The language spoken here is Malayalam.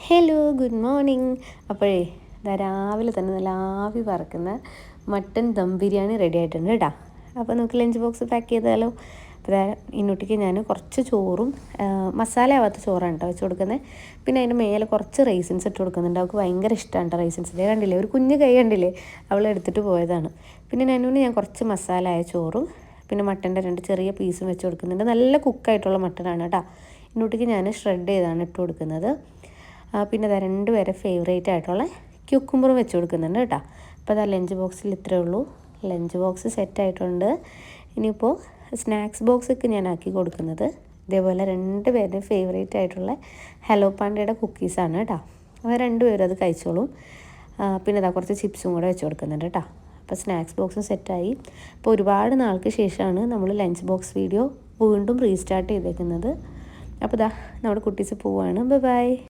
Hello good morning. അപ്പോഴേ രാവിലെ തന്നെ നല്ല ആവി പറക്കുന്ന മട്ടൻ ദം ബിരിയാണി റെഡി ആയിട്ടുണ്ട് കേട്ടോ. അപ്പോൾ നമുക്ക് ലഞ്ച് ബോക്സ് പാക്ക് ചെയ്താലോ. അപ്പോൾ ഇന്നൊട്ടിക്ക് ഞാൻ കുറച്ച് ചോറും മസാല ആവാത്ത ചോറാണ് കേട്ടോ വെച്ച് കൊടുക്കുന്നത്. പിന്നെ അതിൻ്റെ മേലെ കുറച്ച് റൈസിൻസ് ഇട്ട് കൊടുക്കുന്നുണ്ട്. അവൾക്ക് ഭയങ്കര ഇഷ്ടമാണ് കേട്ടോ റൈസിൻസിൻ്റെ. കണ്ടില്ലേ, ഒരു കുഞ്ഞ് കൈ കണ്ടില്ലേ, അവൾ എടുത്തിട്ട് പോയതാണ്. പിന്നെ ഞാൻ കുറച്ച് മസാല ആയ ചോറും പിന്നെ മട്ടൻ്റെ 2 ചെറിയ പീസും വെച്ച് കൊടുക്കുന്നുണ്ട്. നല്ല കുക്കായിട്ടുള്ള മട്ടനാണ് കേട്ടോ. ഇന്നൊട്ടിക്ക് ഞാൻ ഷ്രെഡ് ചെയ്താണ് ഇട്ട് കൊടുക്കുന്നത്. പിന്നെ 2 പേരെ ഫേവറേറ്റ് ആയിട്ടുള്ള ക്യൂക്കുംബറും വെച്ച് കൊടുക്കുന്നുണ്ട് കേട്ടോ. അപ്പോൾ അതാ ലഞ്ച് ബോക്സിൽ ഇത്രയേ ഉള്ളൂ. ലഞ്ച് ബോക്സ് സെറ്റായിട്ടുണ്ട്. ഇനിയിപ്പോൾ സ്നാക്സ് ബോക്സൊക്കെ ഞാൻ ആക്കി കൊടുക്കുന്നത് ഇതേപോലെ 2 പേരുടെ ഫേവറേറ്റ് ആയിട്ടുള്ള ഹലോ പാണ്ടയുടെ കുക്കീസാണ് കേട്ടോ. അപ്പോൾ 2 പേരും അത് കഴിച്ചോളും. പിന്നെ അതാ കുറച്ച് ചിപ്സും കൂടെ വെച്ച് കൊടുക്കുന്നുണ്ട് കേട്ടോ. അപ്പോൾ സ്നാക്സ് ബോക്സും സെറ്റായി. അപ്പോൾ ഒരുപാട് നാൾക്ക് ശേഷമാണ് നമ്മൾ ലഞ്ച് ബോക്സ് വീഡിയോ വീണ്ടും റീസ്റ്റാർട്ട് ചെയ്തേക്കുന്നത്. അപ്പോൾ ഇതാ നമ്മുടെ കുട്ടീസ് പോവാണ്. Bye bye.